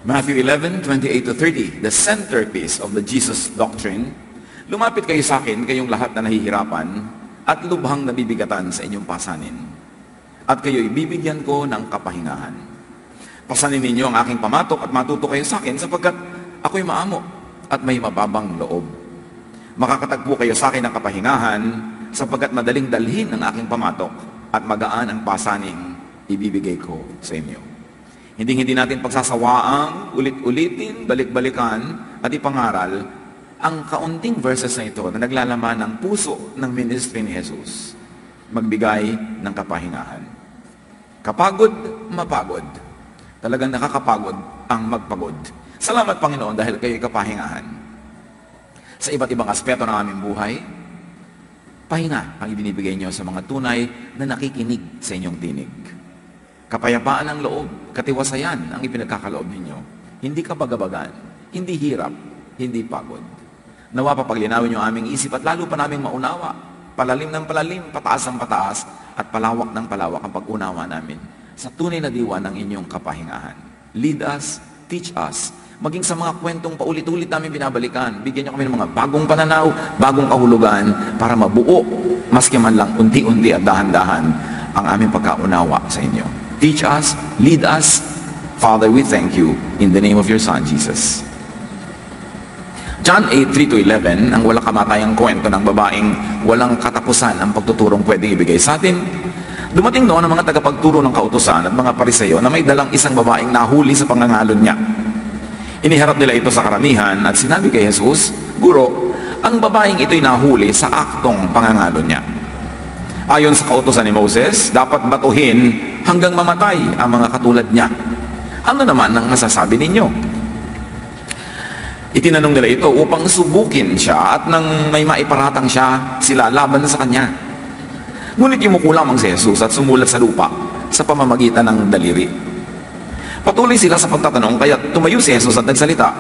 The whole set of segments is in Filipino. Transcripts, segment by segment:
Matthew 11:28-30, the centerpiece of the Jesus doctrine. Lumapit kayo sa akin, kayong lahat na nahihirapan at lubhang nabibigatan sa inyong pasanin. At kayo'y bibigyan ko ng kapahingahan. Pasanin ninyo ang aking pamatok at matuto kayo sa akin sapagkat ako'y maamo at may mababang loob. Makakatagpo kayo sa akin ng kapahingahan sapagkat madaling dalhin ang aking pamatok at magaan ang pasaning ibibigay ko sa inyo. Hindi natin pagsasawaang, ulit-ulitin, balik-balikan, at ipangaral ang kaunting verses na ito na naglalaman ng puso ng ministry ni Jesus. Magbigay ng kapahingahan. Kapagod, mapagod. Talagang nakakapagod ang magpagod. Salamat, Panginoon, dahil kayo'y kapahingahan. Sa iba't ibang aspeto ng aming buhay, pahinga ang ibinibigay niyo sa mga tunay na nakikinig sa inyong tinig. Kapayapaan ng loob, katiwasayan ang ipinagkakaloob ninyo. Hindi kabagabagan, hindi hirap, hindi pagod. Nawa papaglinawin niyo aming isip at lalo pa naming maunawa. Palalim ng palalim, pataas ang pataas, at palawak ng palawak ang pag-unawa namin sa tunay na diwa ng inyong kapahingahan. Lead us, teach us, maging sa mga kwentong paulit-ulit namin binabalikan. Bigyan niyo kami ng mga bagong pananaw, bagong kahulugan, para mabuo, maski man lang unti-unti at dahan-dahan, ang aming pagkaunawa sa inyo. Teach us, lead us. Father, we thank you in the name of your Son, Jesus. John 8:3-11, ang walang kamatayang kwento ng babaeng walang katapusan ang pagtuturong pwedeng ibigay sa atin. Dumating noon ang mga tagapagturo ng kautusan at mga Pariseo na may dalang isang babaeng nahuli sa pangangalon niya. Iniharap nila ito sa karamihan at sinabi kay Jesus, Guro, ang babaeng ito'y nahuli sa aktong pangangalon niya. Ayon sa kautusan ni Moses, dapat batuhin hanggang mamatay ang mga katulad niya. Ano naman ang masasabi ninyo? Itinanong nila ito upang subukin siya at nang may maiparatang siya, sila laban sa kanya. Ngunit yumuko lamang si Jesus at sumulat sa lupa sa pamamagitan ng daliri. Patuloy sila sa pagtatanong, kaya tumayo si Jesus at nagsalita.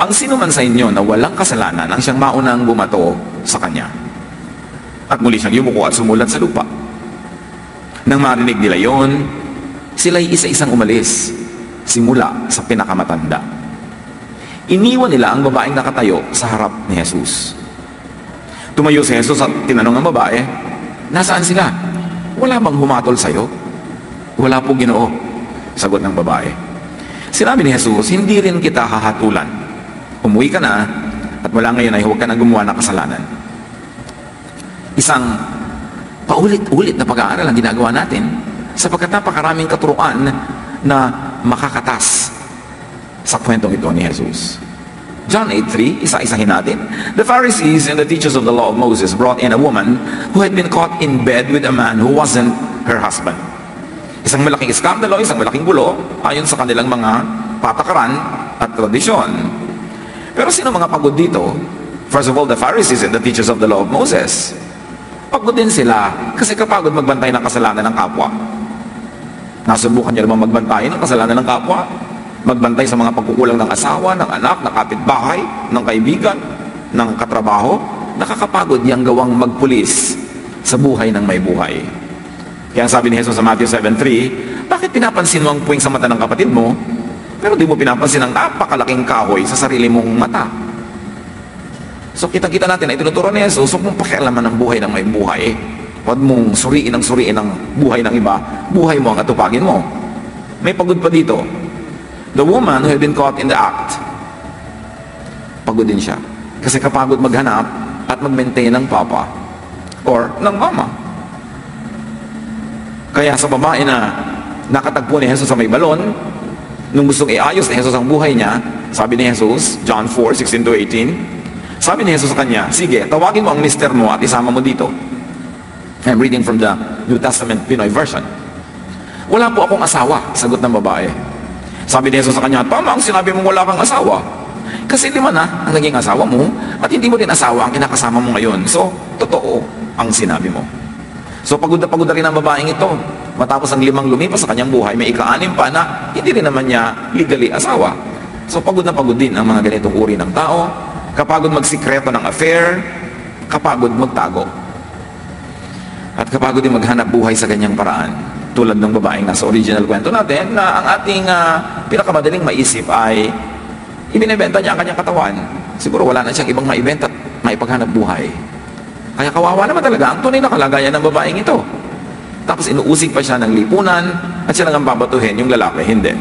Ang sino man sa inyo na walang kasalanan ang siyang maunang bumato sa kanya. At muli siyang yumuko at sumulat sa lupa. Nang marinig nila yon, sila'y isa-isang umalis, simula sa pinakamatanda. Iniwan nila ang babaeng nakatayo sa harap ni Jesus. Tumayo si Jesus at tinanong ang babae, nasaan sila? Wala bang humatol sa'yo? Wala po, Ginoo, sagot ng babae. Sinabi ni Jesus, hindi rin kita hahatulan. Umuwi ka na, at mula ngayon ay huwag ka na gumawa ng kasalanan. Isang paulit-ulit na pag-aaral ang ginagawa natin sapagkat napakaraming katuruan na makakatas sa kwentong ito ni Jesus. John 8:3, isa-isahin natin. The Pharisees and the teachers of the law of Moses brought in a woman who had been caught in bed with a man who wasn't her husband. Isang malaking iskandalo, isang malaking gulo ayon sa kanilang mga patakaran at tradisyon. Pero sino mga pagod dito? First of all, the Pharisees and the teachers of the law of Moses. Pagod din sila kasi kapagod magbantay ng kasalanan ng kapwa. Nasubukan niyo naman magbantay ng kasalanan ng kapwa? Magbantay sa mga pagkukulang ng asawa, ng anak, ng kapitbahay, ng kaibigan, ng katrabaho? Nakakapagod yang gawang magpulis sa buhay ng may buhay. Kaya sabi ni Jesus sa Matthew 7:3, bakit pinapansin mo ang puwing sa mata ng kapatid mo, pero di mo pinapansin ang napakalaking kahoy sa sarili mong mata? So kita-kita natin ay tinuturo ni Jesus, huwag mong pakialaman ng buhay ng may buhay. Huwag mong suriin ang buhay ng iba. Buhay mo ang atupagin mo. May pagod pa dito. The woman who had been caught in the act, pagod din siya. Kasi kapagod maghanap at mag-maintain ng papa or ng mama. Kaya sa babae na nakatagpo ni Jesus sa may balon, nung gustong iayos ni Jesus ang buhay niya, sabi ni Jesus, John 4:16-18, sabi ni Jesus sa kanya, sige, tawagin mo ang mister mo at isama mo dito. I'm reading from the New Testament Pinoy version. Wala po akong asawa, sagot ng babae. Sabi ni Jesus sa kanya, tama ang sinabi mo wala kang asawa. Kasi lima na ang naging asawa mo at hindi mo din asawa ang kinakasama mo ngayon. So, totoo ang sinabi mo. So, pagod na rin ang babaeng ito. Matapos ang 5 lumipas sa kanyang buhay, may ika-6 pa na hindi rin naman niya legally asawa. So, pagod na pagod din ang mga ganitong uri ng tao. Kapagod magsikreto ng affair, kapagod magtago. At kapagod din maghanap buhay sa ganyang paraan. Tulad ng babaeng nasa original kwento natin na ang ating pinakamadaling maisip ay ibinebenta niya ang kanyang katawan. Siguro wala na siyang ibang maibenta at maipaghanap buhay. Kaya kawawa naman talaga ang tunay na kalagayan ng babaeng ito. Tapos inuusig pa siya ng lipunan at siya lang ang babatuhin, yung lalaki, hindi.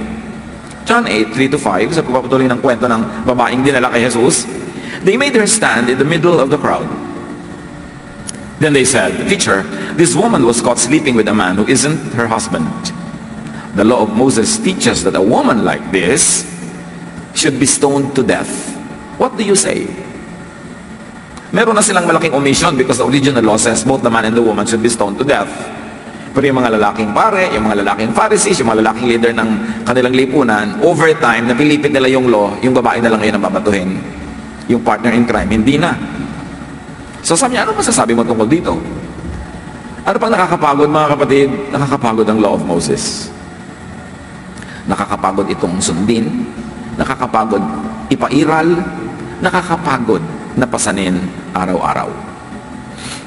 John 8:3-5, sa pagpapatuloy ng kwento ng babaeng dinala kay Jesus, they made her stand in the middle of the crowd. Then they said, "Teacher, this woman was caught sleeping with a man who isn't her husband. The law of Moses teaches that a woman like this should be stoned to death. What do you say?" Meron na silang malaking omission because the original law says both the man and the woman should be stoned to death. Pero yung mga lalaking pare, yung mga lalaking Pharisees, yung mga lalaking leader ng kanilang lipunan, over time, napilipit nila yung law, yung babae na lang ngayon ang babatuhin. Yung partner in crime, hindi na. So sabi niya, ano masasabi mo tungkol dito? Ano pang nakakapagod mga kapatid? Nakakapagod ang law of Moses. Nakakapagod itong sundin, nakakapagod ipairal, nakakapagod na pasanin araw-araw.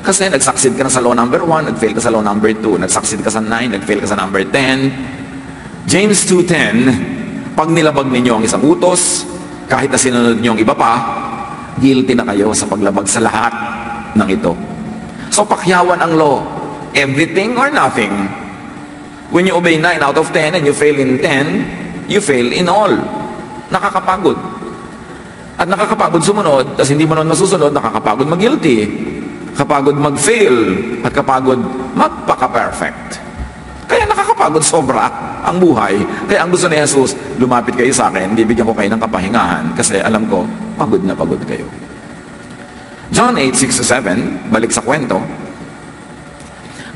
Kasi nagsucceed ka na sa law number 1, nag-fail ka sa law number 2, nagsucceed ka sa 9, nag-fail ka sa number 10. James 2:10, pag nilabag ninyo ang isang utos, kahit na sinunod niyo ang iba pa, guilty na kayo sa paglabag sa lahat ng ito. So pakyawan ang law, everything or nothing. When you obey 9 out of 10 and you fail in 10, you fail in all. Nakakapagod. At nakakapagod sumunod, tapos hindi mo nun masusunod, nakakapagod mag-guilty. Kapagod mag-fail, at kapagod magpaka-perfect. Kaya nakakapagod sobra ang buhay. Kaya ang gusto ni Jesus, lumapit kayo sa akin, bibigyan ko kayo ng kapahingahan, kasi alam ko, pagod na pagod kayo. John 8:6-7, balik sa kwento,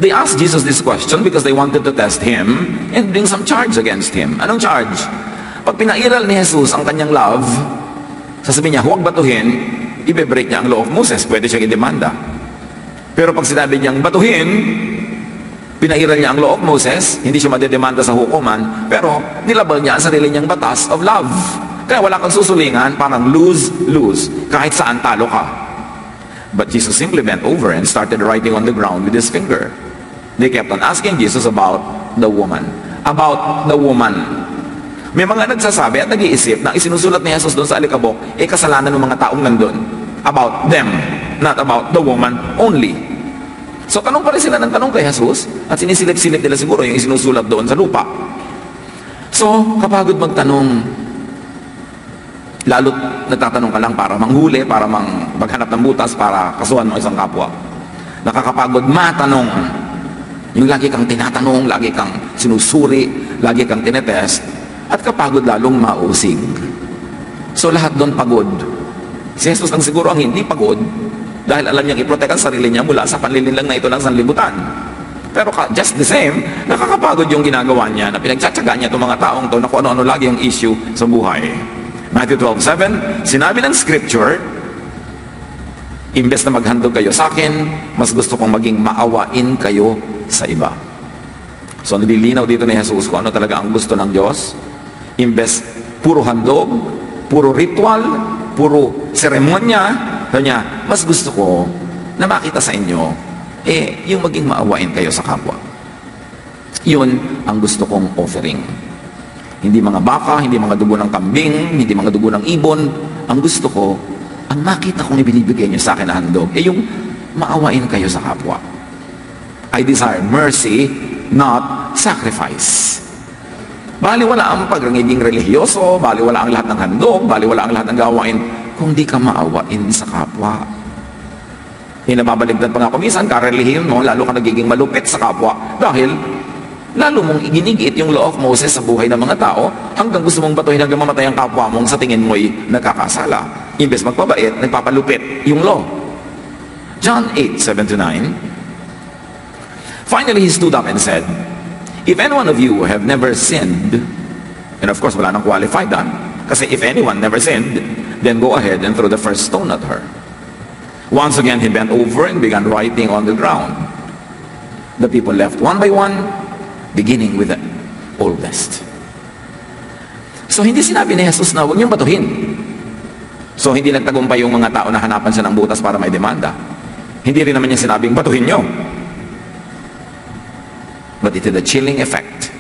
they asked Jesus this question because they wanted to test Him and bring some charge against Him. Anong charge? Pag pinairal ni Jesus ang kanyang love, sasabihin niya, huwag batuhin, ibe-break niya ang law of Moses, pwede siyang idemanda. Pero pag sinabi niyang batuhin, pinairal niya ang law of Moses, hindi siya madedemanda sa hukuman, pero nilabal niya ang sarili niyang batas of love. Kaya wala kang susulingan, parang lose-lose, kahit saan talo ka. But Jesus simply bent over and started writing on the ground with his finger. They kept on asking Jesus about the woman. About the woman. May mga nagsasabi at nag-iisip na isinusulat ni Jesus doon sa alikabok, kasalanan ng mga taong nandun. About them, not about the woman only. So tanong pa rin sila ng tanong kay Jesus at sinisilip-silip nila siguro yung isinusulat doon sa lupa. So kapagod magtanong, lalo't nagtatanong ka lang para manghuli, para maghanap ng butas, para kasuhan mo isang kapwa. Nakakapagod matanong. Yung lagi kang tinatanong, lagi kang sinusuri, lagi kang tinetest, at kapagod lalong mausig. So lahat doon pagod. Si Jesus lang siguro ang hindi pagod dahil alam niyang i-protect ang sarili niya mula sa panlilinlang na ito ng sanlibutan. Pero just the same, nakakapagod yung ginagawa niya na pinagtsatsaga niya itong mga taong to na kung ano-ano lagi ang issue sa buhay. Matthew 12:7, sinabi ng scripture, imbes na maghandog kayo sa akin, mas gusto kong maging maawain kayo sa iba. So nililinaw dito ni Jesus kung ano talaga ang gusto ng Diyos. Imbes puro handog, puro ritual, puro seremonya, kanya, mas gusto ko na makita sa inyo, yung maging maawain kayo sa kapwa. Yun ang gusto kong offering. Hindi mga baka, hindi mga dugo ng kambing, hindi mga dugo ng ibon. Ang gusto ko, ang makita kong ibinibigay niyo sa akin na handog, yung maawain kayo sa kapwa. I desire mercy, not sacrifice. Baliwala ang pagiging relihiyoso, baliwala ang lahat ng handog, baliwala ang lahat ng gawain, kung di ka maawain sa kapwa. Nababaligtad pa nga kumisan, karelihiyon mo, lalo ka nagiging malupit sa kapwa dahil lalo mong iginigiit yung law of Moses sa buhay ng mga tao hanggang gusto mong batuhin hanggang mamatay ang kapwa mong sa tingin mo'y nagkakasala. Imbes magpabait, nagpapalupit yung law. John 8:7-9. Finally, he stood up and said, if any one of you have never sinned, and of course wala nang qualified kasi if anyone never sinned, then go ahead and throw the first stone at her. Once again, he bent over and began writing on the ground. The people left one by one, beginning with the oldest. So hindi sinabi ni Jesus na huwag niyong batuhin. So hindi nagtagumpay yung mga tao na hanapan siya ng butas para may demanda. Hindi rin naman niya sinabing batuhin niyo. But it had a chilling effect.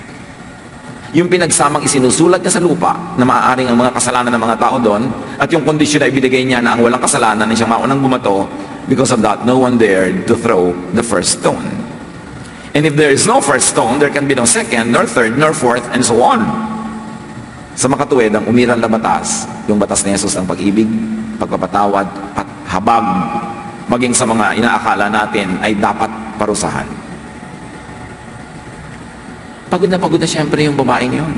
yung pinagsamang isinusulat niya sa lupa na maaaring ang mga kasalanan ng mga tao doon, at yung kondisyon na ibinigay niya na ang walang kasalanan ay siyang maunang bumato. Because of that, no one dared to throw the first stone. And if there is no first stone, there can be no second, nor third, nor fourth, and so on. Sa makatuwid, ang umiral na batas, yung batas ni Jesus, ang pag-ibig, pagpapatawad, at habag, maging sa mga inaakala natin ay dapat parusahan. Pagod na siyempre yung babaeng yun.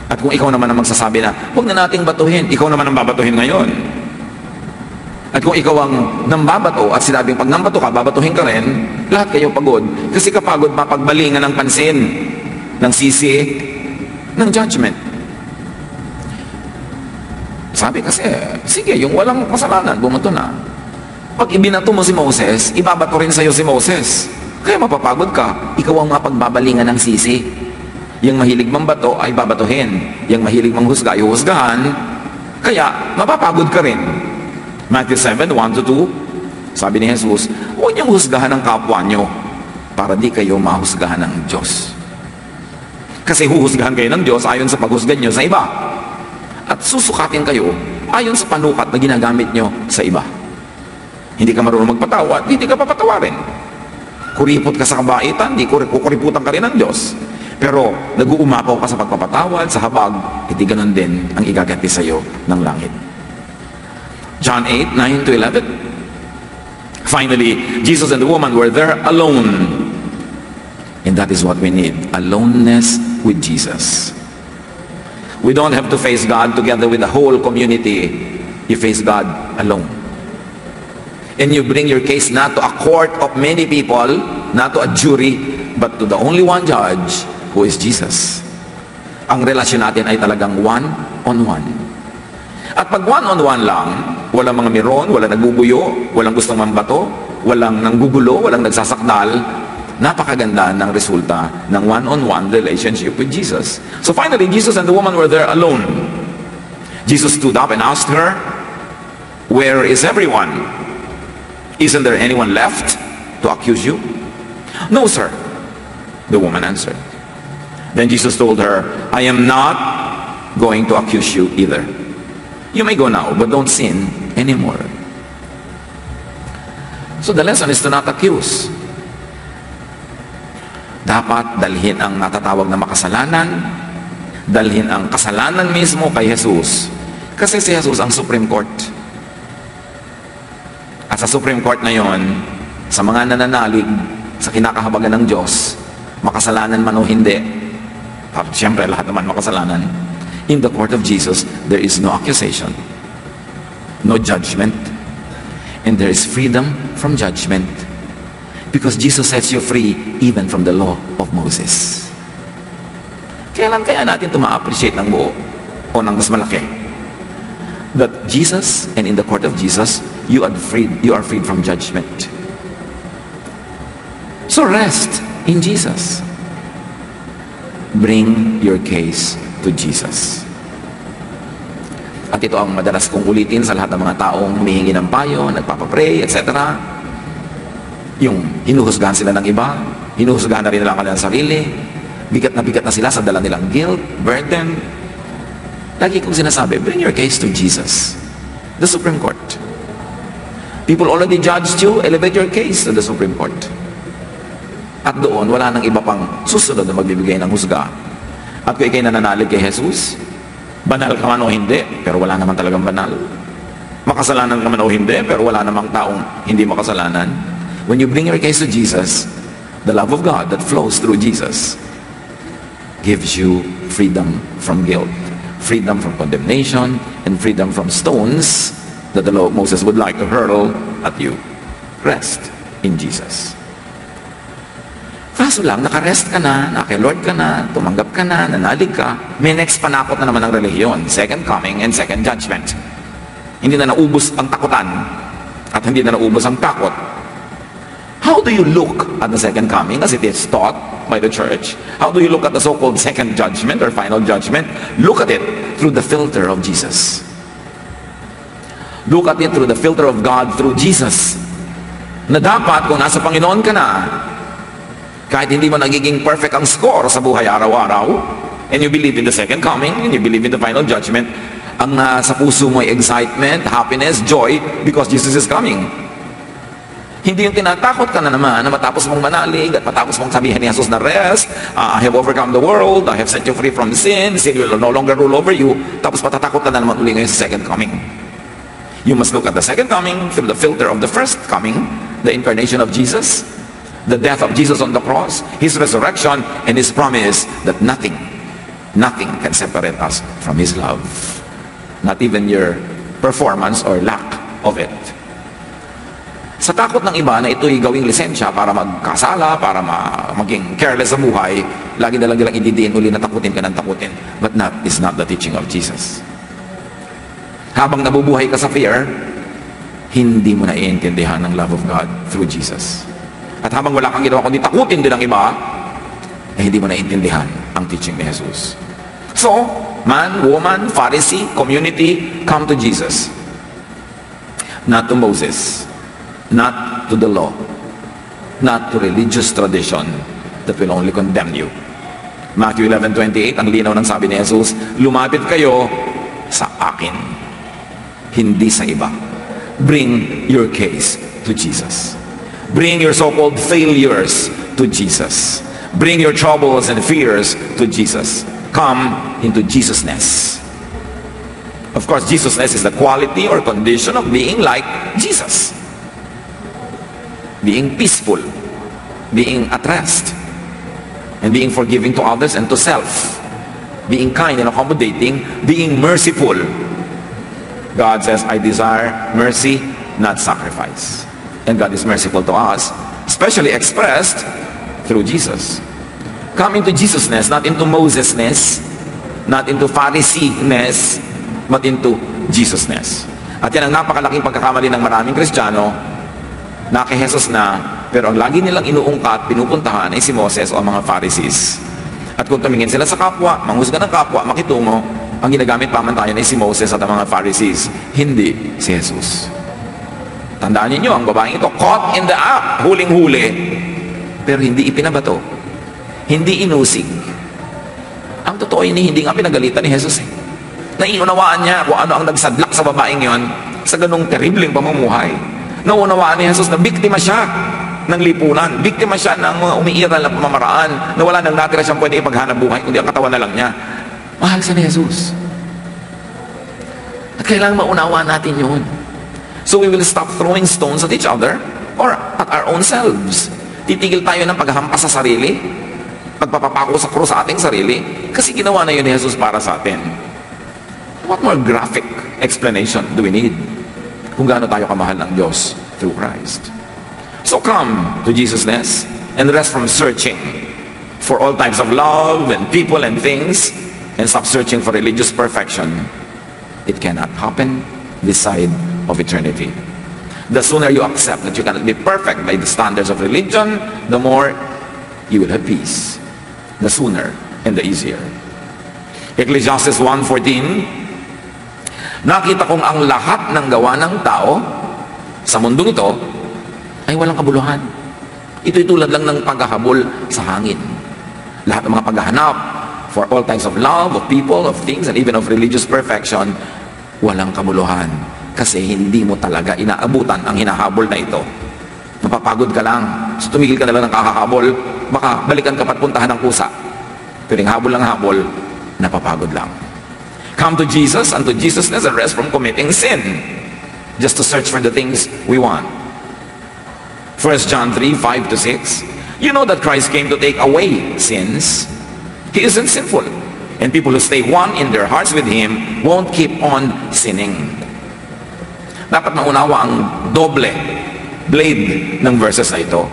At kung ikaw naman ang magsasabi na, huwag na nating batuhin, ikaw naman ang babatuhin ngayon. At kung ikaw ang nambabato at sinabing pag nambato ka, babatuhin ka rin, lahat kayo pagod. Kasi kapagod, mapagbalingan ng pansin, ng sisi, ng judgment. Sabi kasi, sige, yung walang kasalanan, bumato na. Pag ibinato mo si Moses, ibabato rin sa'yo si Moses. Kaya mapapagod ka, ikaw ang mapagbabalingan ng sisi. Yung mahilig mambato ay babatuhin. Yung mahilig manghusga ay huhusgahan. Kaya mapapagod ka rin. Matthew 7, 1-2, sabi ni Jesus, huwag niyong husgahan ang kapwa niyo para di kayo mahusgahan ng Diyos. Kasi huhusgahan kayo ng Diyos ayon sa paghusga niyo sa iba. At susukatin kayo ayon sa panukat na ginagamit niyo sa iba. Hindi ka marunong magpatawad, hindi ka papatawarin. Kuripot ka sa kabaitan, hindi kukuriputan ka rin ng Diyos. Pero nag-uumapaw ka sa pagpapatawad, sa habag, hindi ganun din ang igaganti sa iyo ng langit. John 8, 9-11. Finally, Jesus and the woman were there alone. And that is what we need, aloneness with Jesus. We don't have to face God together with the whole community. You face God alone. And you bring your case not to a court of many people, not to a jury, but to the only one judge, who is Jesus. Ang relasyon natin ay talagang one-on-one. At pag one-on-one lang, walang mga miron, walang nagbubuyo, walang gustong mambato, walang nanggugulo, walang nagsasakdal, napakaganda ng resulta ng one-on-one relationship with Jesus. So finally, Jesus and the woman were there alone. Jesus stood up and asked her, "Where is everyone? Isn't there anyone left to accuse you?" "No, sir," the woman answered. Then Jesus told her, "I am not going to accuse you either. You may go now, but don't sin anymore." So the lesson is to not accuse. Dapat dalhin ang natatawag na makasalanan, dalhin ang kasalanan mismo kay Jesus. Kasi si Jesus ang Supreme Court. At sa Supreme Court na yon, sa mga nananalig, sa kinakahabagan ng Diyos, makasalanan man o hindi, siyempre lahat naman makasalanan, in the court of Jesus, there is no accusation, no judgment, and there is freedom from judgment. Because Jesus sets you free even from the law of Moses. Kailan kaya natin ito ma-appreciate ng buo o ng mas malaki? That Jesus, and in the court of Jesus, you are freed from judgment. So rest in Jesus. Bring your case to Jesus. At ito ang madalas kong ulitin sa lahat ng mga taong humihingi ng payo, nagpapapray, etc. Yung hinuhusgahan sila ng iba, hinuhusgahan na rin nila ang kanilang sarili, bigat na sila sa dala nilang guilt, burden. Lagi kong sinasabi, bring your case to Jesus, the Supreme Court. People already judged you, elevate your case to the Supreme Court. At doon, wala nang iba pang susunod na magbibigay ng husga. At kung ikay nananalig kay Jesus, banal ka man o hindi, pero wala naman talagang banal. Makasalanan ka man o hindi, pero wala namang taong hindi makasalanan. When you bring your case to Jesus, the love of God that flows through Jesus gives you freedom from guilt, freedom from condemnation, and freedom from stones that the law of Moses would like to hurl at you. Rest in Jesus. Kaso lang, nakarest ka na, naki-Lord ka na, tumanggap ka na, nanalig ka, may next panakot na naman ng relihiyon, second coming and second judgment. Hindi na naubos ang takutan at hindi na naubos ang takot. How do you look at the second coming as it is taught by the church? How do you look at the so-called second judgment or final judgment? Look at it through the filter of Jesus. Look at it through the filter of God through Jesus. Na dapat kung nasa Panginoon ka na, Kahit hindi mo nagiging perfect ang score sa buhay araw-araw, and you believe in the second coming, and you believe in the final judgment, ang nasa puso mo ay excitement, happiness, joy, because Jesus is coming. Hindi yung tinatakot ka na naman na matapos mong manalig at matapos mong sabihin ni Jesus na rest, I have overcome the world, I have set you free from sin will no longer rule over you, tapos patatakot ka na naman uli ngayon sa second coming. You must look at the second coming through the filter of the first coming, the incarnation of Jesus, the death of Jesus on the cross, His resurrection, and His promise that nothing can separate us from His love. Not even your performance or lack of it. Sa takot ng iba na ito'y gawing lisensya para magkasala, para maging careless sa buhay, lagi na lang nilang ididiin uli na takutin ka ng takutin. But that is not the teaching of Jesus. Habang nabubuhay ka sa fear, hindi mo naiintindihan ang love of God through Jesus. At habang wala kang ginawa kundi takutin din ang iba, hindi mo naiintindihan ang teaching ni Jesus. So, man, woman, Pharisee, community, come to Jesus. Not to Moses, not to the law, not to religious tradition that will only condemn you. Matthew 11:28, ang linaw ng sabi ni Jesus, lumapit kayo sa akin, hindi sa iba. Bring your case to Jesus. Bring your so-called failures to Jesus. Bring your troubles and fears to Jesus. Come into Jesusness. Of course, Jesusness is the quality or condition of being like Jesus. Being peaceful, being at rest, and being forgiving to others and to self. Being kind and accommodating, being merciful. God says, I desire mercy, not sacrifice. And God is merciful to us, especially expressed through Jesus. Come into Jesusness, not into Mosesness, not into Pharisee-ness, but into Jesusness. At yan ang napakalaking pagkakamali ng maraming Kristiyano, na kay Jesus na, pero ang lagi nilang inuungkat, pinupuntahan ay si Moses o ang mga Pharisees. At kung tumingin sila sa kapwa, manghusga ng kapwa, makitungo, ang ginagamit pamantayan ay si Moses at ang mga Pharisees, hindi si Jesus. Tandaan niyo, ang babaeng ito, caught in the act, huling-huli, pero hindi ipinabato, hindi inusig. Ang totoo hindi nga pinagalitan ni Jesus. Naiunawaan niya kung ano ang nagsadlak sa babaeng yon sa ganung terribleng pamumuhay. Naunawaan ni Jesus na biktima siya ng lipunan, biktima siya ng umiiral na pamamaraan, na wala nang natira siyang pwede ipaghanap buhay, kundi ang katawan na lang niya. Mahal siya ni Jesus. At kailangan maunawaan natin yun. So we will stop throwing stones at each other or at our own selves. Titigil tayo ng paghampas sa sarili, pagpapapako sa krus sa ating sarili, kasi ginawa na yun ni Jesus para sa atin. What more graphic explanation do we need kung gaano tayo kamahal ng Diyos through Christ? So come to Jesusness and rest from searching for all types of love and people and things, and stop searching for religious perfection. It cannot happen this side of eternity. The sooner you accept that you cannot be perfect by the standards of religion, the more you will have peace. The sooner and the easier. Ecclesiastes 1:14, nakita kong ang lahat ng gawa ng tao sa mundong ito ay walang kabuluhan. Ito'y tulad lang ng paghahabol sa hangin. Lahat ng mga paghahanap for all types of love, of people, of things, and even of religious perfection, walang kabuluhan. Kasi hindi mo talaga inaabutan ang hinahabol na ito. Mapapagod ka lang. So tumigil ka na lang ng kakahabol, baka balikan ka pa't puntahan ng kusa. Pero yung habol lang habol, napapagod lang. Come to Jesus and to Jesusness and rest from committing sin, just to search for the things we want. 1 John 3:5-6, you know that Christ came to take away sins. He isn't sinful, and people who stay one in their hearts with Him won't keep on sinning. Dapat maunawa ang doble blade ng verses na ito.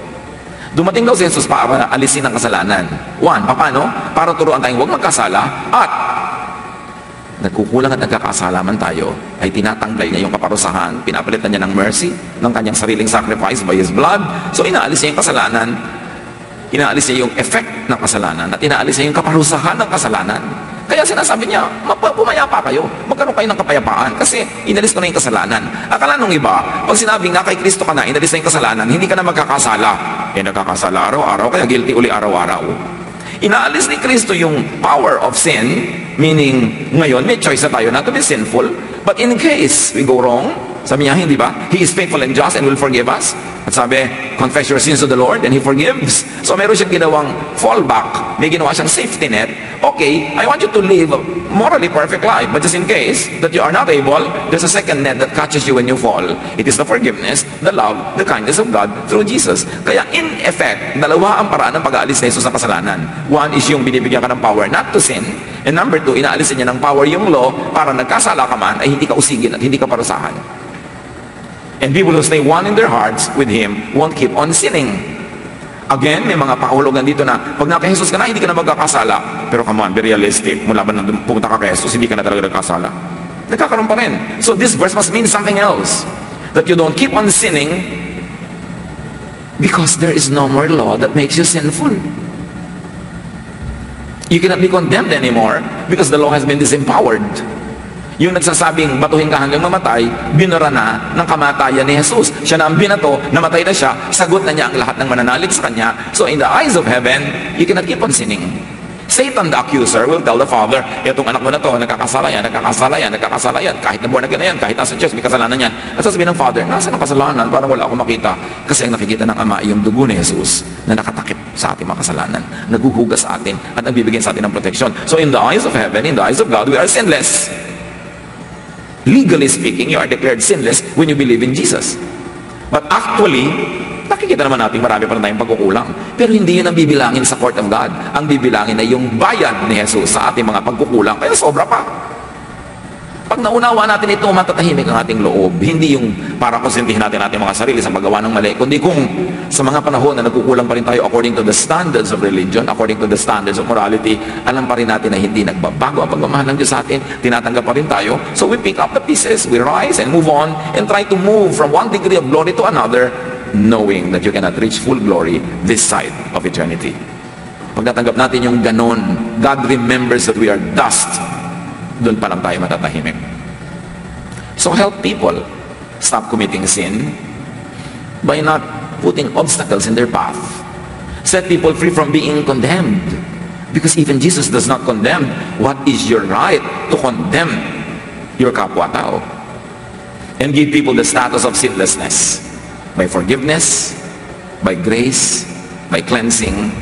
Dumating daw si Jesus para alisin ang kasalanan. One, paano? Para turuan tayong huwag magkasala, at nagkukulang at nagkakasala man tayo, ay tinatanggal niya yung kaparusahan, pinapalitan niya ng mercy, ng kanyang sariling sacrifice by His blood. So inaalis niya yung kasalanan, inaalis niya yung effect ng kasalanan, at inaalis niya yung kaparusahan ng kasalanan. Kaya sinasabi niya, pumayapa kayo. Magkaroon kayo ng kapayapaan. Kasi inalis ko na yung kasalanan. Akala nung iba, pag sinabing na kay Kristo ka na, inalis na yung kasalanan, hindi ka na magkakasala. Nagkakasala araw-araw, kaya guilty uli araw-araw. Inaalis ni Kristo yung power of sin, meaning ngayon may choice na tayo not to be sinful, but in case we go wrong, sabi niya, hindi ba? He is faithful and just and will forgive us. At sabi, confess your sins to the Lord and He forgives. So meron siyang ginawang fallback. May ginawa siyang safety net. Okay, I want you to live a morally perfect life. But just in case that you are not able, there's a second net that catches you when you fall. It is the forgiveness, the love, the kindness of God through Jesus. Kaya in effect, dalawa ang paraan ng pag-aalis ni Jesus sa kasalanan. One is yung binibigyan ka ng power not to sin. And number two, inaalisin niya ng power yung law para nagkasala ka man ay hindi ka usigin at hindi ka parusahan. And people who stay one in their hearts with Him won't keep on sinning. Again, may mga pakahulugan dito na pag naka Jesus ka na, hindi ka na magkakasala. Pero come on, be realistic. Mula ba nang pumunta ka kay Jesus, hindi ka na talaga nagkasala. Nagkakaroon pa rin. So this verse must mean something else. That you don't keep on sinning because there is no more law that makes you sinful. You cannot be condemned anymore because the law has been disempowered. Yung nagsasabing batuhin ka hanggang mamatay, binura na ng kamatayan ni Jesus. Siya na ang binato, namatay na siya, sagot na niya ang lahat ng mananalig sa kanya. So in the eyes of heaven, you cannot keep on sinning. Satan, the accuser, will tell the Father, itong anak mo na to, nagkakasala yan, nagkakasala yan, nagkakasala yan, kahit na born again na yan, kahit nasa church, may kasalanan yan. At sasabihin ng Father, nasa ng kasalanan? Parang wala akong makita. Kasi ang nakikita ng Ama ay yung dugo ni Jesus na nakatakip sa ating mga kasalanan, naghuhugas sa atin, at nagbibigay sa atin ng protection. So in the eyes of heaven, in the eyes of God, we are sinless. Legally speaking, you are declared sinless when you believe in Jesus. But actually, nakikita naman natin marami pa rin tayong pagkukulang. Pero hindi yun ang bibilangin sa court of God. Ang bibilangin ay yung bayad ni Jesus sa ating mga pagkukulang. Kaya sobra pa. Pag naunawa natin ito, matatahimik ang ating loob. Hindi yung para konsintihin natin ating mga sarili sa paggawa ng mali, kundi kung sa mga panahon na nagkukulang pa rin tayo according to the standards of religion, according to the standards of morality, alam pa rin natin na hindi nagbabago ang pagmamahal ng Diyos sa atin, tinatanggap pa rin tayo. So we pick up the pieces, we rise and move on and try to move from one degree of glory to another, knowing that you cannot reach full glory this side of eternity. Pag natanggap natin yung ganon, God remembers that we are dust, doon pa lang tayo matatahimik. So help people stop committing sin by not putting obstacles in their path. Set people free from being condemned. Because even Jesus does not condemn. What is your right to condemn your kapwa-tao? And give people the status of sinlessness by forgiveness, by grace, by cleansing,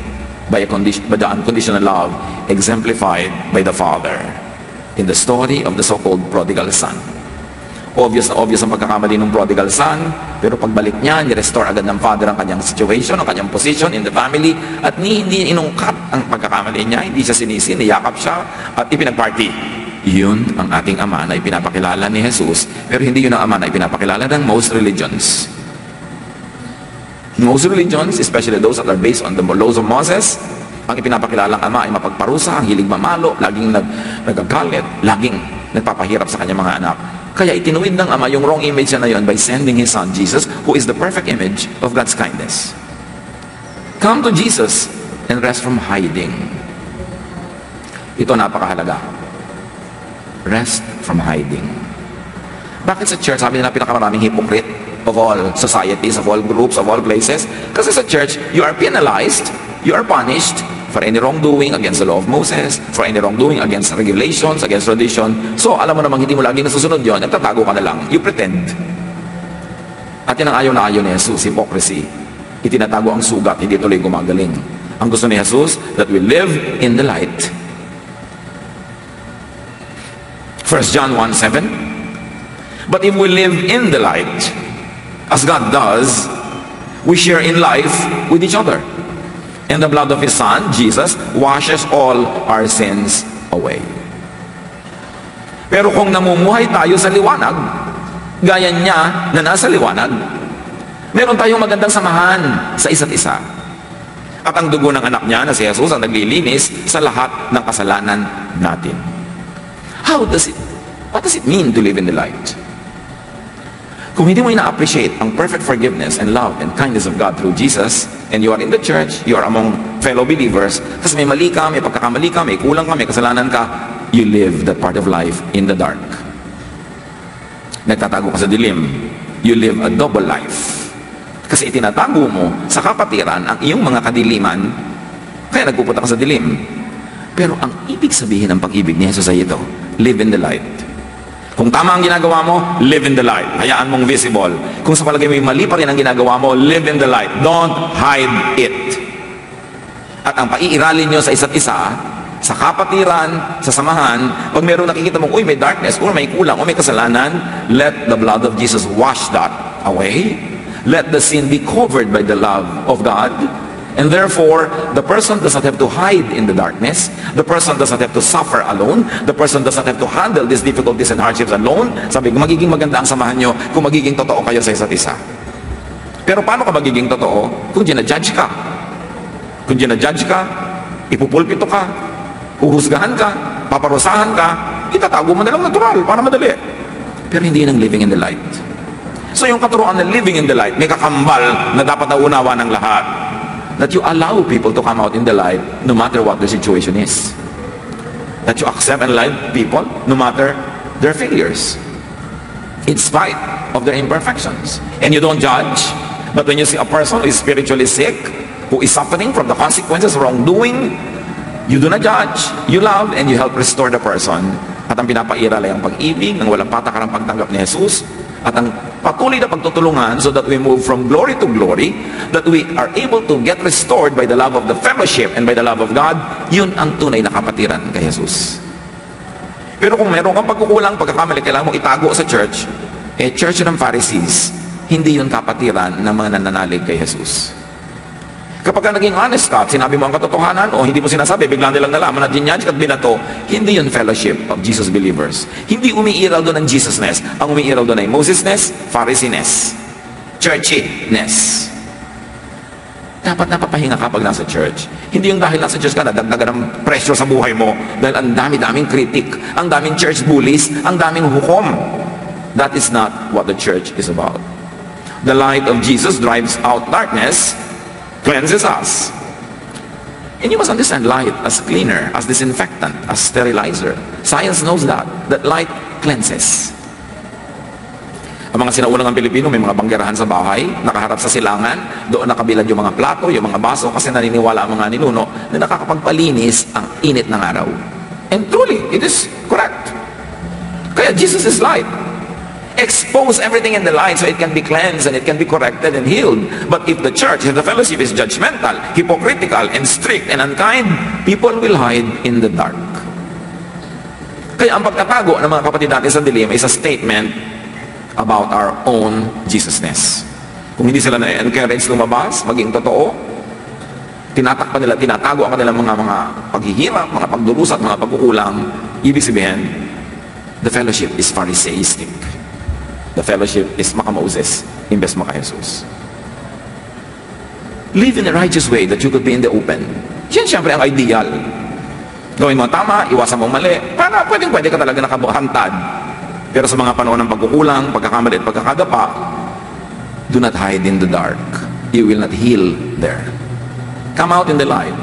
by the unconditional love exemplified by the Father in the story of the so-called prodigal son. Obvious na obvious ang pagkakamali ng prodigal son, pero pagbalik niya, ni-restore agad ng Father ang kanyang situation, ang kanyang position in the family, at hindi inungkat ang pagkakamali niya, hindi siya sinisi, niyakap siya, at ipinagparty. Yun ang ating Ama na ipinapakilala ni Jesus, pero hindi yun ang Ama na ipinapakilala ng most religions. Most religions, especially those that are based on the laws of Moses, ang ipinapakilalang Ama ay mapagparusa, ang hilig mamalo, laging nagagalit, laging nagpapahirap sa kanyang mga anak. Kaya itinuwid ng Ama yung wrong image na yun by sending His Son Jesus, who is the perfect image of God's kindness. Come to Jesus and rest from hiding. Ito napakahalaga. Rest from hiding. Bakit sa church, sabi nila pinakamaraming hypocrite of all societies, of all groups, of all places? Kasi sa church, you are penalized, you are punished for any wrongdoing against the law of Moses, for any wrongdoing against regulations, against tradition. So, alam mo namang hindi mo lagi nasusunod yun, nagtatago ka na lang. You pretend. At yan ang ayaw na ayaw ni Jesus, hypocrisy. Itinatago ang sugat, hindi tuloy gumagaling. Ang gusto ni Jesus, that we live in the light. 1 John 1:7. But if we live in the light, as God does, we share in life with each other. And the blood of His Son, Jesus, washes all our sins away. Pero kung namumuhay tayo sa liwanag, gaya niya na nasa liwanag, meron tayong magandang samahan sa isa't isa. At ang dugo ng anak niya na si Jesus ang naglilinis sa lahat ng kasalanan natin. What does it mean to live in the light? Kung hindi mo ina-appreciate ang perfect forgiveness and love and kindness of God through Jesus, and you are in the church, you are among fellow believers, kasi may mali ka, may pagkakamali ka, may kulang ka, may kasalanan ka, you live that part of life in the dark. Nagtatago ka sa dilim, you live a double life. Kasi itinatago mo sa kapatiran ang iyong mga kadiliman, kaya nagpupunta ka sa dilim. Pero ang ibig sabihin ng pag-ibig ni Jesus ay ito, live in the light. Kung tama ang ginagawa mo, live in the light. Hayaan mong visible. Kung sa palagay mo mali pa rin ang ginagawa mo, live in the light. Don't hide it. At ang paiiralin nyo sa isa't isa, sa kapatiran, sa samahan, pag meron nakikita mong, uy, may darkness, or may kulang, o may kasalanan, let the blood of Jesus wash that away. Let the sin be covered by the love of God. And therefore, the person does not have to hide in the darkness. The person does not have to suffer alone. The person does not have to handle these difficulties and hardships alone. Sabi ko, magiging maganda ang samahan nyo kung magiging totoo kayo sa isa't isa. Pero paano ka magiging totoo? Kung ginajudge ka. Kung ginajudge ka, ipupulpito ka, huhusgahan ka, paparusahan ka, itatago mo na lang natural para madali. Pero hindi yun ang living in the light. So yung katuruan ng living in the light, may kakambal na dapat nauunawa ng lahat. That you allow people to come out in the light no matter what the situation is. That you accept and love people no matter their failures, in spite of their imperfections. And you don't judge, but when you see a person who is spiritually sick, who is suffering from the consequences of wrongdoing, you do not judge, you love, and you help restore the person. At ang pinapairal ay ang pag-ibig, ang walang patakarang pagtanggap ni Jesus, at ang patuloy na pagtutulungan so that we move from glory to glory, that we are able to get restored by the love of the fellowship and by the love of God. Yun ang tunay na kapatiran kay Jesus. Pero kung meron kang pagkukulang, pagkakamali, kailangan mong itago sa church, church ng Pharisees, hindi yun kapatiran ng mga nananalig kay Jesus. Kapag ka naging honest ka, sinabi mo ang katotohanan, o hindi mo sinasabi, biglang nilang nalaman at dinyadge at binato, hindi yun fellowship of Jesus believers. Hindi umiiral doon ang Jesusness. Ang umiiral doon ay Mosesness, Phariseeness, churchiness. Dapat napapahinga ka pag nasa church. Hindi yung dahil nasa church ka, nadagdagan ng pressure sa buhay mo, dahil ang dami-daming kritik, ang daming church bullies, ang daming hukom. That is not what the church is about. The light of Jesus drives out darkness, cleanses us. And you must understand light as cleaner, as disinfectant, as sterilizer. Science knows that light cleanses. Ang mga sinaunang ang Pilipino, may mga banggerahan sa bahay, nakaharap sa silangan, doon nakabilad yung mga plato, yung mga baso, kasi naniniwala ang mga ninuno na nakakapagpalinis ang init ng araw. And truly, it is correct. Kaya Jesus is light. Expose everything in the light so it can be cleansed and it can be corrected and healed. But if the church, if the fellowship is judgmental, hypocritical, and strict and unkind, people will hide in the dark. Kaya ang pagkatago ng mga kapatid natin sa dilim is a statement about our own Jesusness. Kung hindi sila na-encourage lumabas, maging totoo, tinatakpan nila, tinatago ang kanilang mga paghihirap, mga pagdurusa at mga pagkukulang, ibig sabihin, the fellowship is Pharisaistic. The fellowship is maka-Moses, imbes maka-Jesus. Live in a righteous way that you could be in the open. Yan siyempre ang ideal. Gawin mo tama, iwasan mo mali, para pwede ka talaga nakahantad. Pero sa mga panahon ng pagkukulang, pagkakamali at pagkakadapa, do not hide in the dark. You will not heal there. Come out in the light.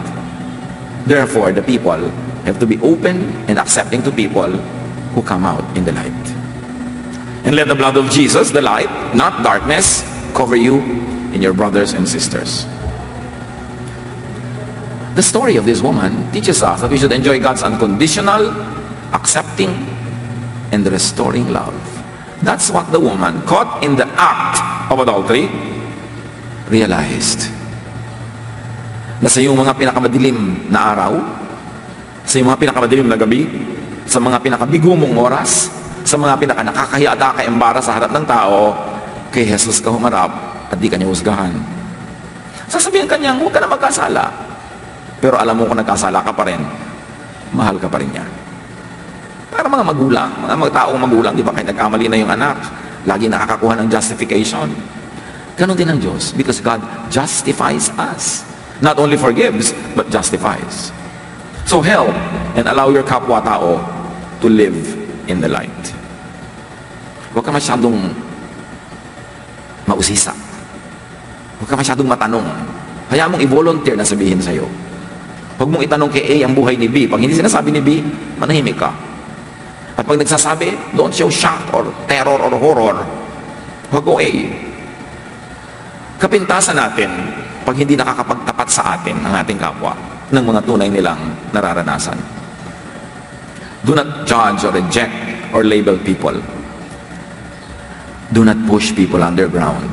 Therefore, the people have to be open and accepting to people who come out in the light. And let the blood of Jesus, the light, not darkness, cover you and your brothers and sisters. The story of this woman teaches us that we should enjoy God's unconditional, accepting, and restoring love. That's what the woman caught in the act of adultery realized. Na sa iyong mga pinakamadilim na araw, sa iyong mga pinakamadilim na gabi, sa mga pinakabigumong oras, sa mga nakakahiya at nakaka-embara sa harap ng tao, kay Jesus ka humarap at di ka niya husgahan. Sasabihin ka niya, huwag ka na magkasala. Pero alam mo kung nagkasala ka pa rin, mahal ka pa rin niya. Para mga magulang, mga taong magulang, di ba kahit nagkamali na yung anak, lagi nakakakuha ng justification. Ganon din ang Diyos, because God justifies us. Not only forgives, but justifies. So help and allow your kapwa-tao to live in the light. Huwag ka masyadong mausisa. Huwag ka masyadong matanong. Hayaan mong i-volunteer na sabihin sa'yo. Huwag mong itanong kay A ang buhay ni B. Pag hindi sinasabi ni B, manahimik ka. At pag nagsasabi, don't show shock or terror or horror. Huwag ko A. Kapintasan natin pag hindi nakakapagtapat sa atin ang ating kapwa ng mga tunay nilang nararanasan. Do not judge or reject or label people. Do not push people underground.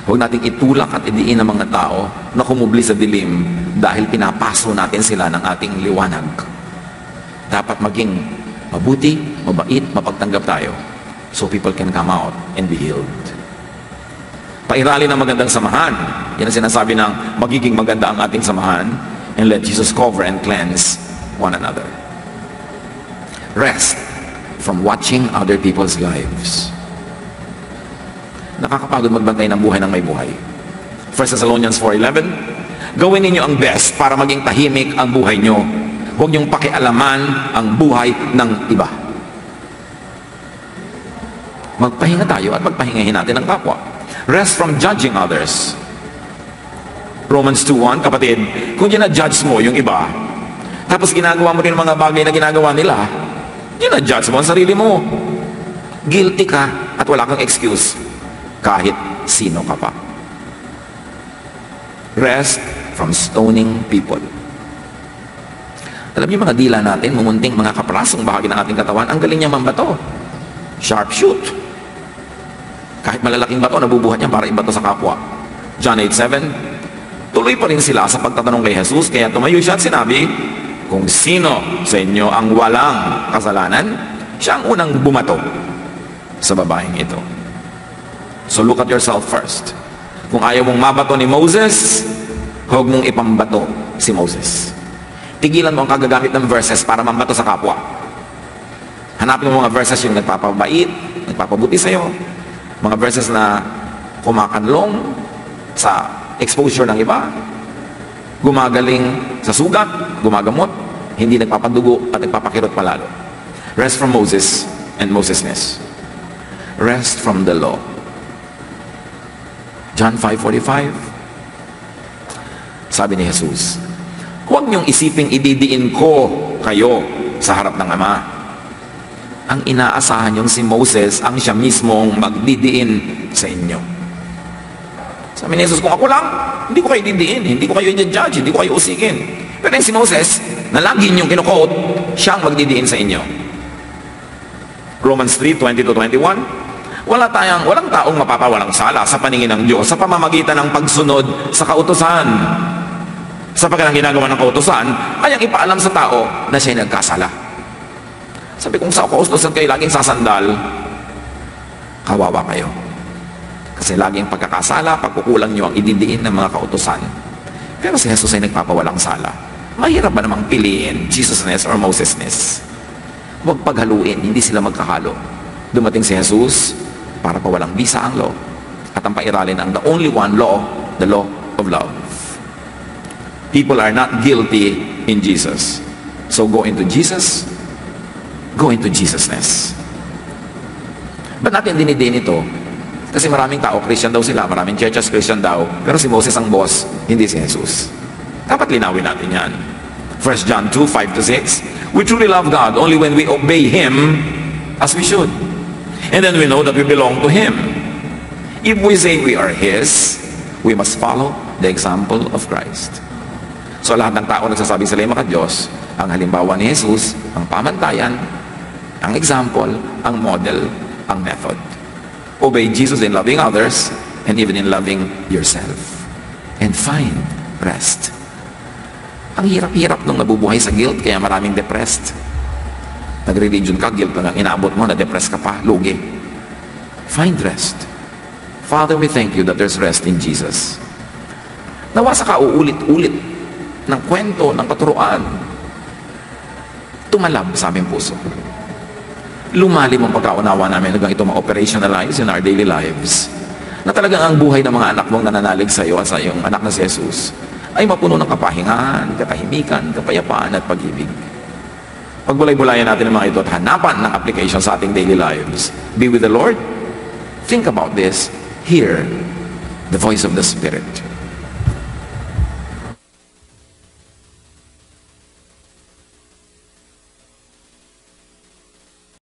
Huwag nating itulak at idiin ang mga tao na kumubli sa dilim dahil pinapaso natin sila ng ating liwanag. Dapat maging mabuti, mabait, mapagtanggap tayo so people can come out and be healed. Pairali ng magandang samahan. Yan ang sinasabi ng magiging maganda ang ating samahan, and let Jesus cover and cleanse one another. Rest from watching other people's lives. Nakakapagod magbantay ng buhay ng may buhay. 1 Thessalonians 4:11, gawin ninyo ang best para maging tahimik ang buhay nyo. Huwag niyong pakialaman ang buhay ng iba. Magpahinga tayo at magpahingahin natin ang kapwa. Rest from judging others. Romans 2:1, kapatid, kung na-judge mo yung iba, tapos ginagawa mo rin mga bagay na ginagawa nila, na-judge mo ang sarili mo. Guilty ka at wala kang excuse. Kahit sino ka pa. Rest from stoning people. Alam niyo mga dila natin, mumunting mga kaprasong bahagi ng ating katawan, ang galing niya mambato. Sharp shoot. Kahit malalaking bato, nabubuhat niya para ibato sa kapwa. John 8:7, tuloy pa rin sila sa pagtatanong kay Jesus, kaya tumayo siya at sinabi, kung sino sa inyo ang walang kasalanan, siya ang unang bumato sa babaeng ito. So look at yourself first. Kung ayaw mong mabato ni Moses, huwag mong ipambato si Moses. Tigilan mo ang kagagamit ng verses para mambato sa kapwa. Hanapin mo mga verses yung nagpapabait, nagpapabuti sa'yo. Mga verses na kumakanlong sa exposure ng iba, gumagaling sa sugat, gumagamot, hindi nagpapadugo at nagpapakirot palalo. Rest from Moses and Mosesness. Rest from the law. John 5:45, sabi ni Jesus, huwag niyong isiping ididiin ko kayo sa harap ng Ama. Ang inaasahan niyong si Moses ang siya mismong magdidiin sa inyo. Sabi ni Jesus, kung ako lang, hindi ko kayo didiin, hindi ko kayo i-judge, hindi ko kayo usikin. Pero yung si Moses, na lagi niyong kinukote, siyang magdidiin sa inyo. Romans 3:20-21, walang taong mapapawalang sala sa paningin ng Diyos sa pamamagitan ng pagsunod sa kautusan. Sapagkat ang ginagawa ng kautusan ay ang ipaalam sa tao na siya'y nagkasala. Sabi, kung sa kautusan kayo laging sasandal, kawawa kayo. Kasi laging pagkakasala, pagkukulang nyo ang ididiin ng mga kautusan. Pero si Jesus ay nagpapawalang sala. Mahirap ba namang piliin Jesusness or Mosesness? Huwag paghaluin, hindi sila magkahalo. Dumating si Jesus para pawalang bisa ang law at ang pairalin ang the only one law, the law of love. People are not guilty in Jesus. So go into Jesus, go into Jesusness. Ba't natin dinidiin ito? Kasi maraming tao, Christian daw sila, maraming churches Christian daw, pero si Moses ang boss, hindi si Jesus. Dapat linawin natin yan. 1 John 2:5-6, we truly love God only when we obey Him as we should. And then we know that we belong to Him. If we say we are His, we must follow the example of Christ. So lahat ng tao nagsasabi sila ay maka-Diyos, ang halimbawa ni Jesus, ang pamantayan, ang example, ang model, ang method. Obey Jesus in loving others and even in loving yourself. And find rest. Ang hirap-hirap nung nabubuhay sa guilt, kaya maraming depressed. Nagre-religion ka, guilt na inaabot mo, na-depress ka pa, lugi. Find rest. Father, we thank you that there's rest in Jesus. Nawa sa kauulit-ulit ng kwento, ng katuruan, tumalab sa aming puso. Lumalim ang pagkaunawa namin hanggang ito ma-operationalize in our daily lives. Na talagang ang buhay ng mga anak mong nananalig sa iyo at sa iyong anak na si Jesus ay mapuno ng kapahingan, katahimikan, kapayapaan at pag-ibig. Pagbulay-bulayan natin ang mga ito at hanapan ng application sa ating daily lives. Be with the Lord. Think about this. Hear the voice of the Spirit.